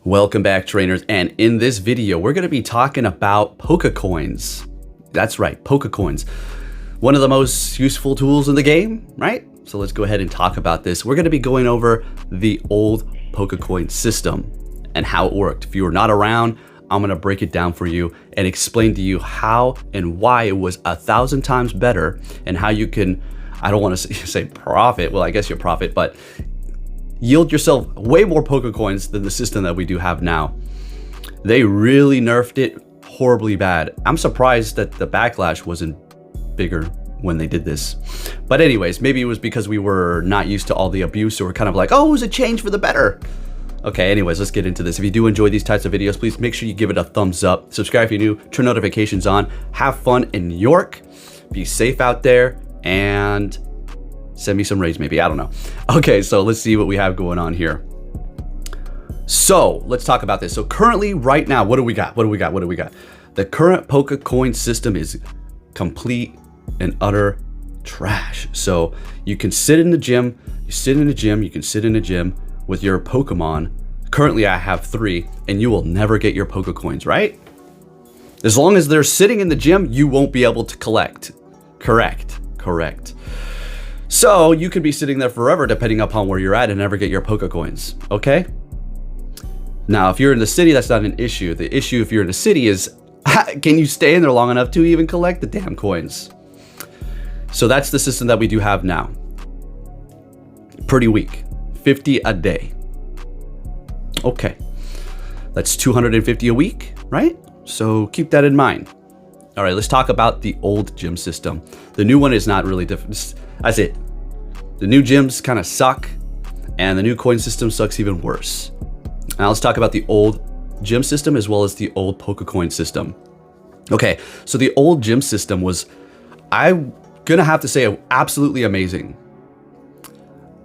Welcome back, trainers, and in this video we're going to be talking about Pokecoins. That's right, Pokecoins. One of the most useful tools in the game, right? So let's go ahead and talk about this. We're going to be going over the old Pokecoin system and how it worked. If you were not around, I'm going to break it down for you and explain to you how and why it was 1,000 times better and how you can, I don't want to say profit, well I guess you profit, but yield yourself way more Pokecoins than the system that we do have now. They really nerfed it horribly bad. I'm surprised that the backlash wasn't bigger when they did this. But anyways, maybe it was because we were not used to all the abuse, so we're kind of like, oh, it was a change for the better. Okay, anyways, let's get into this. If you do enjoy these types of videos, please make sure you give it a thumbs up. Subscribe if you're new, turn notifications on. Have fun in New York. Be safe out there, and send me some raids maybe, I don't know. Okay, so let's see what we have going on here. So let's talk about this. So currently, right now, what do we got? The current Pokecoin system is complete and utter trash. So you can sit in the gym, you can sit in a gym with your Pokemon. Currently I have 3, and you will never get your Pokecoins, right? As long as they're sitting in the gym, you won't be able to collect. Correct. So you could be sitting there forever depending upon where you're at and never get your Pokecoins, okay? Now, if you're in the city, that's not an issue. The issue if you're in the city is, can you stay in there long enough to even collect the damn coins? So that's the system that we do have now. Pretty weak. 50 a day. Okay. That's 250 a week, right? So keep that in mind. All right, let's talk about the old gym system. The new one is not really different. That's it. The new gyms kind of suck, and the new coin system sucks even worse. Now let's talk about the old gym system as well as the old Pokecoin system. Okay, so the old gym system was, I'm gonna have to say, absolutely amazing.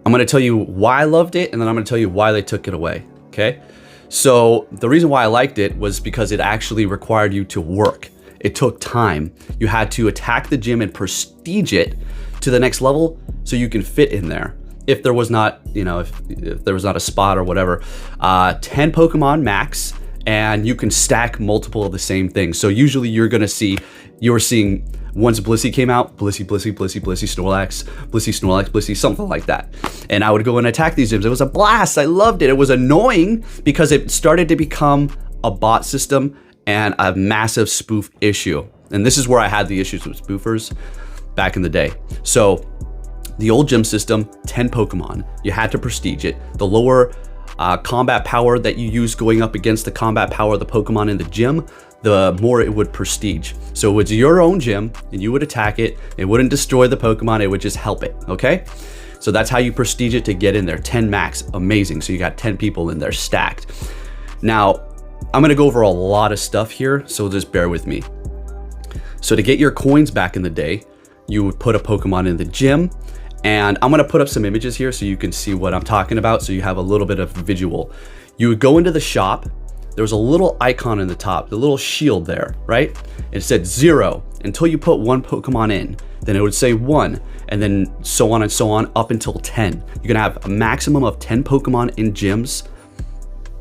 I'm gonna tell you why I loved it, and then I'm gonna tell you why they took it away, okay? So the reason why I liked it was because it actually required you to work. It took time. You had to attack the gym and prestige it to the next level so you can fit in there. If there was not, if there was not a spot or whatever, 10 Pokemon max, and you can stack multiple of the same things. So usually you were seeing once Blissey came out, Blissey, Snorlax, Blissey, something like that. And I would go and attack these gyms. It was a blast. I loved it. It was annoying because it started to become a bot system and a massive spoof issue. And this is where I had the issues with spoofers back in the day. So the old gym system, 10 Pokemon, you had to prestige it. The lower combat power that you use going up against the combat power of the Pokemon in the gym, the more it would prestige. So it was your own gym and you would attack it. It wouldn't destroy the Pokemon, it would just help it, okay? So that's how you prestige it to get in there. 10 max, amazing. So you got 10 people in there stacked. Now, I'm gonna go over a lot of stuff here, so just bear with me. So to get your coins back in the day, you would put a Pokemon in the gym, and I'm gonna put up some images here so you can see what I'm talking about, so you have a little bit of visual. You would go into the shop, there was a little icon in the top, the little shield there, right? It said 0 until you put 1 Pokemon in, then it would say 1, and then so on and so on up until 10. You're gonna have a maximum of 10 Pokemon in gyms.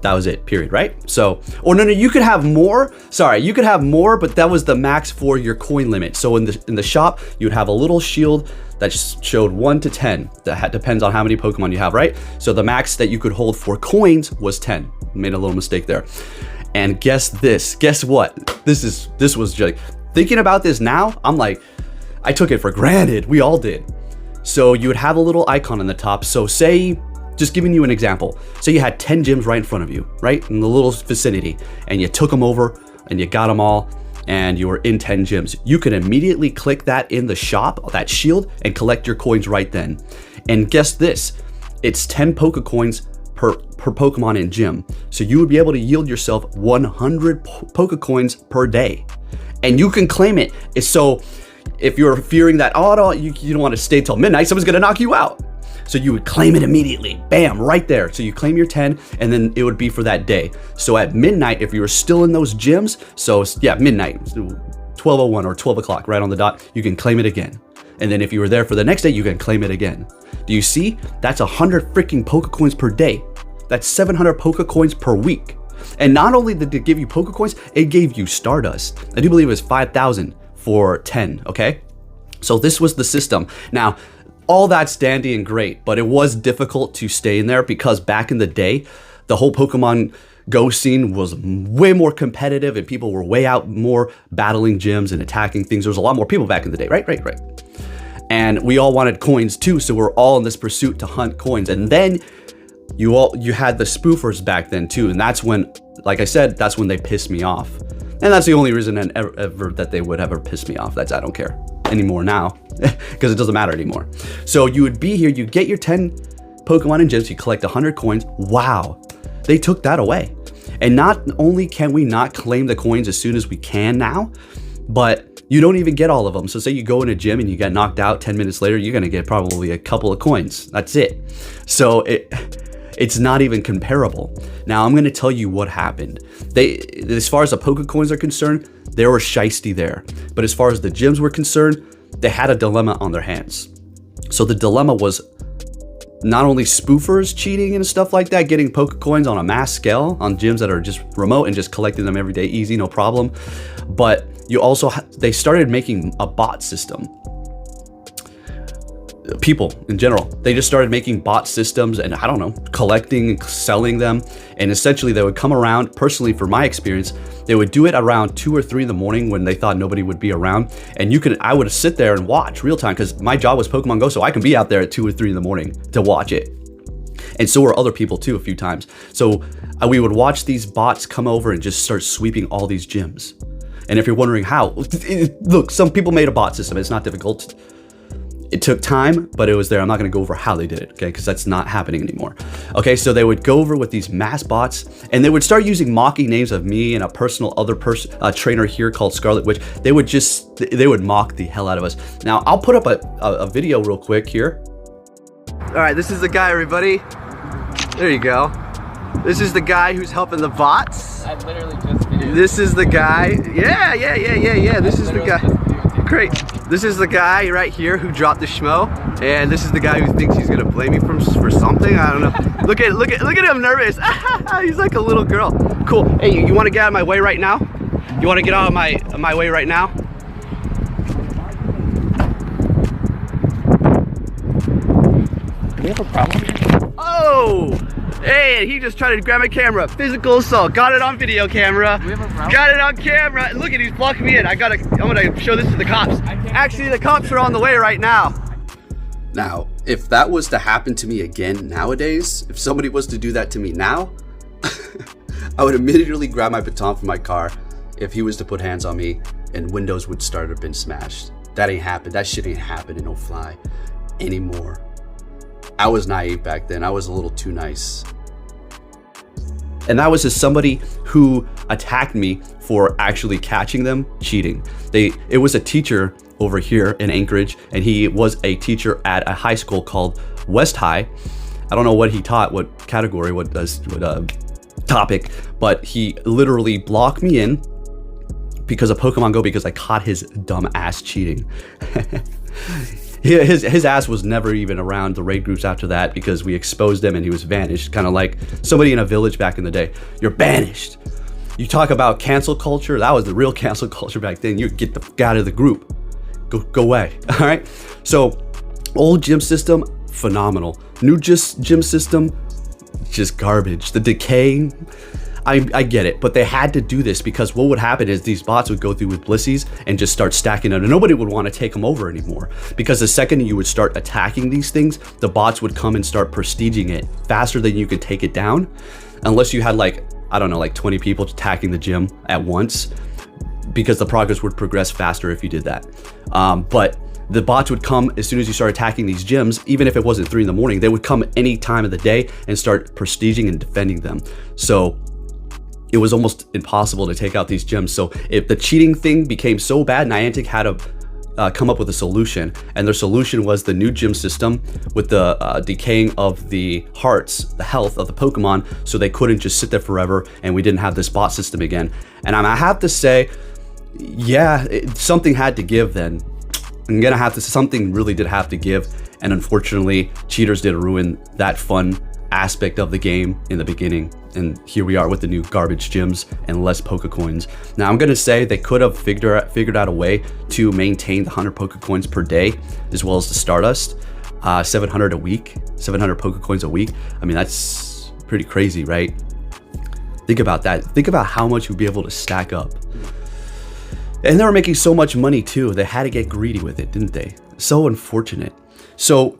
That was it, period, right? So, or no, you could have more. Sorry, you could have more, but that was the max for your coin limit. So in the shop, you'd have a little shield that showed 1 to 10. That depends on how many Pokemon you have, right? So the max that you could hold for coins was 10. Made a little mistake there. And guess what? This was just, thinking about this now, I'm like, I took it for granted. We all did. So you would have a little icon on the top. So say, just giving you an example. So you had 10 gyms right in front of you, right? In the little vicinity, and you took them over and you got them all and you were in 10 gyms. You could immediately click that in the shop, that shield, and collect your coins right then. And guess this, it's 10 Pokecoins per Pokemon in gym. So you would be able to yield yourself 100 Pokecoins per day. And you can claim it. So if you're fearing that, oh no, you don't want to stay till midnight, someone's gonna knock you out. So you would claim it immediately, bam, right there. So you claim your 10, and then it would be for that day. So at midnight, if you were still in those gyms, so yeah, midnight, 12:01 or 12 o'clock, right on the dot, you can claim it again. And then if you were there for the next day, you can claim it again. Do you see? That's 100 freaking Pokecoins per day. That's 700 Pokecoins per week. And not only did it give you Pokecoins, it gave you Stardust. I do believe it was 5,000 for 10, okay? So this was the system. Now, all that's dandy and great, but it was difficult to stay in there because back in the day, the whole Pokemon Go scene was way more competitive and people were way out more battling gyms and attacking things. There was a lot more people back in the day, right? And we all wanted coins too, so we're all in this pursuit to hunt coins. And then you had the spoofers back then too, and that's when, like I said, that's when they pissed me off. And that's the only reason ever that they would ever piss me off. I don't care anymore now because it doesn't matter anymore. So you would be here, you get your 10 Pokemon and gyms, you collect 100 coins. Wow, they took that away. And not only can we not claim the coins as soon as we can now, but you don't even get all of them. So say you go in a gym and you get knocked out, 10 minutes later, you're gonna get probably a couple of coins. That's it. So it's not even comparable. Now I'm gonna tell you what happened. As far as the Pokecoins are concerned, they were shiesty there. But as far as the gyms were concerned, they had a dilemma on their hands. So the dilemma was not only spoofers cheating and stuff like that, getting Pokecoins on a mass scale on gyms that are just remote and just collecting them every day, easy, no problem. But you also, they started making a bot system. People in general, they just started making bot systems and I don't know, collecting and selling them. And essentially they would come around, personally for my experience, they would do it around 2 or 3 in the morning when they thought nobody would be around. And I would sit there and watch real time because my job was Pokemon Go, so I can be out there at 2 or 3 in the morning to watch it. And so were other people too a few times. So we would watch these bots come over and just start sweeping all these gyms. And if you're wondering how, look, some people made a bot system. It's not difficult. It took time, but it was there. I'm not going to go over how they did it, okay? Because that's not happening anymore. Okay, so they would go over with these mass bots, and they would start using mocking names of me and a personal other trainer here called Scarlet Witch. They would mock the hell out of us. Now, I'll put up a video real quick here. All right, this is the guy, everybody. There you go. This is the guy who's helping the bots. I literally just did. This is the guy. Yeah. This is the guy. Great. This is the guy right here who dropped the schmo, and this is the guy who thinks he's gonna blame me for something. I don't know. Look at him nervous. He's like a little girl. Cool. Hey, you want to get out of my way right now? You want to get out of my way right now? Do we have a problem? Oh! Hey, he just tried to grab my camera. Physical assault. Got it on video camera. Do we have a problem? Got it on camera. Look at, he's blocking me in. I'm gonna show this to the cops. Actually, the cops are on the way right now. Now, if that was to happen to me again nowadays, if somebody was to do that to me now, I would immediately grab my baton from my car if he was to put hands on me and windows would start to been smashed. That ain't happened. That shit ain't happening, no fly anymore. I was naive back then. I was a little too nice. And that was just somebody who attacked me for actually catching them cheating. It was a teacher over here in Anchorage, and he was a teacher at a high school called West High. I don't know what he taught, what category, what topic, but he literally blocked me in because of Pokemon Go because I caught his dumb ass cheating. His ass was never even around the raid groups after that because we exposed him and he was vanished. Kind of like somebody in a village back in the day. You're banished. You talk about cancel culture. That was the real cancel culture back then. You get the fuck out of the group. Go away. All right. So old gym system, phenomenal. New gym system, just garbage. The decay, I get it, but they had to do this because what would happen is these bots would go through with Blissies and just start stacking them, and nobody would want to take them over anymore because the second you would start attacking these things, the bots would come and start prestiging it faster than you could take it down, unless you had like, I don't know, like 20 people attacking the gym at once, because the progress would progress faster if you did that. But the bots would come as soon as you start attacking these gyms, even if it wasn't 3 in the morning, they would come any time of the day and start prestiging and defending them. So it was almost impossible to take out these gyms. So if the cheating thing became so bad, Niantic had to come up with a solution. And their solution was the new gym system with the decaying of the hearts, the health of the Pokemon, so they couldn't just sit there forever and we didn't have this bot system again. And I have to say, yeah, something had to give then. Something really did have to give. And unfortunately, cheaters did ruin that fun aspect of the game in the beginning, and here we are with the new garbage gyms and less Pokecoins. Now I'm gonna say they could have figured out a way to maintain the 100 Pokecoins per day, as well as the Stardust, 700 a week, 700 Pokecoins a week. I mean, that's pretty crazy, right? Think about that. Think about how much you'd be able to stack up. And they were making so much money too. They had to get greedy with it, didn't they? So unfortunate. So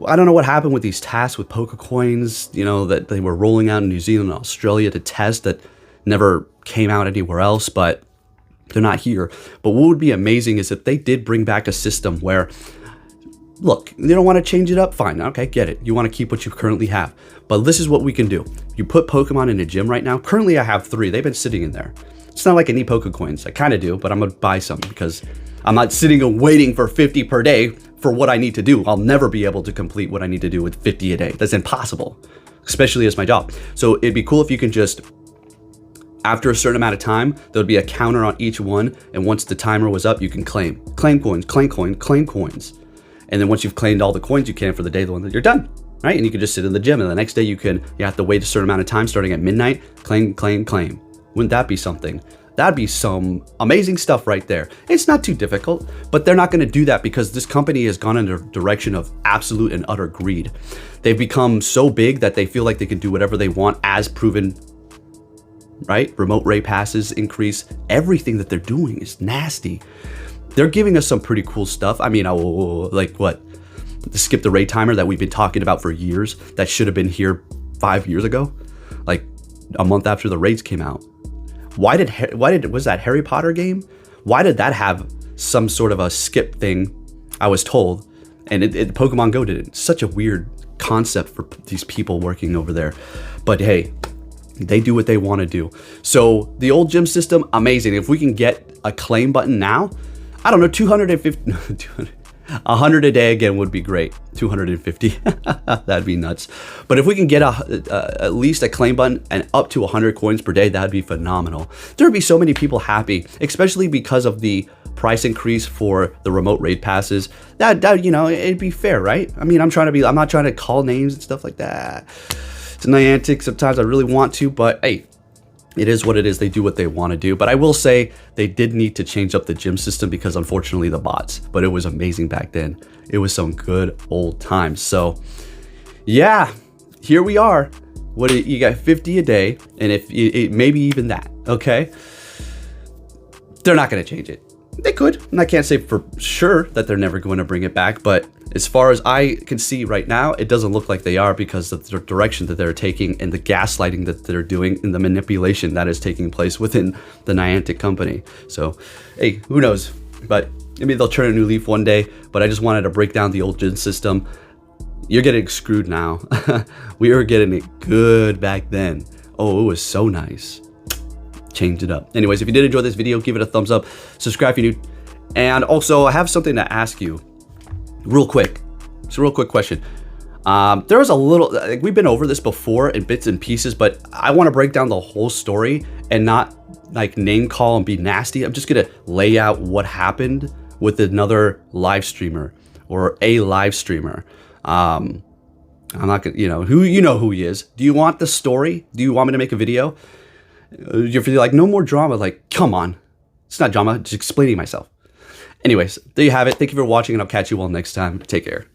I don't know what happened with these tasks with Pokecoins, you know, that they were rolling out in New Zealand and Australia to test that never came out anywhere else, but they're not here. But what would be amazing is if they did bring back a system where, look, you don't want to change it up? Fine, okay, get it. You want to keep what you currently have. But this is what we can do. You put Pokemon in a gym right now. Currently I have 3. They've been sitting in there. It's not like I need Pokecoins. I kind of do, but I'm going to buy some because I'm not sitting and waiting for 50 per day for what I need to do. I'll never be able to complete what I need to do with 50 a day. That's impossible, especially as my job. So it'd be cool if you can just, after a certain amount of time, there'll be a counter on each one. And once the timer was up, you can claim coins, claim coins. And then once you've claimed all the coins you can for the day, you're done, right? And you can just sit in the gym. And the next day you have to wait a certain amount of time starting at midnight, claim. Wouldn't that be something? That'd be some amazing stuff right there. It's not too difficult, but they're not going to do that because this company has gone in the direction of absolute and utter greed. They've become so big that they feel like they can do whatever they want, as proven, right? Remote raid passes increase. Everything that they're doing is nasty. They're giving us some pretty cool stuff. I mean, like what? Skip the raid timer that we've been talking about for years. That should have been here 5 years ago, like a month after the raids came out. Was that Harry Potter game? Why did that have some sort of a skip thing? I was told, and Pokemon Go did it. Such a weird concept for these people working over there. But hey, they do what they want to do. So the old gym system, amazing. If we can get a claim button now, I don't know, 100 a day again would be great. 250, that'd be nuts. But if we can get at least a claim button and up to 100 coins per day, that'd be phenomenal. There'd be so many people happy, especially because of the price increase for the remote raid passes. That you know, it'd be fair, right? I mean, I'm not trying to call names and stuff like that. It's Niantic. Sometimes I really want to, but hey, it is what it is. They do what they want to do. But I will say they did need to change up the gym system because unfortunately the bots, but it was amazing back then. It was some good old times. So yeah, here we are. What you got 50 a day, and if maybe even that, okay? They're not going to change it. They could, and I can't say for sure that they're never going to bring it back, but as far as I can see right now, it doesn't look like they are because of the direction that they're taking and the gaslighting that they're doing and the manipulation that is taking place within the Niantic company. So, hey, who knows? But maybe they'll turn a new leaf one day, but I just wanted to break down the old gym system. You're getting screwed now. We were getting it good back then. Oh, it was so nice. Change it up. Anyways, if you did enjoy this video, give it a thumbs up, subscribe if you're new, and also I have something to ask you real quick. It's a real quick question. There was a little, like, we've been over this before in bits and pieces, but I want to break down the whole story and not like name call and be nasty. I'm just gonna lay out what happened with another live streamer or a live streamer. I'm not gonna, you know who he is. Do you want the story? Do you want me to make a video? You're like, no more drama. Like, come on. It's not drama. Just explaining myself. Anyways, there you have it. Thank you for watching, and I'll catch you all next time. Take care.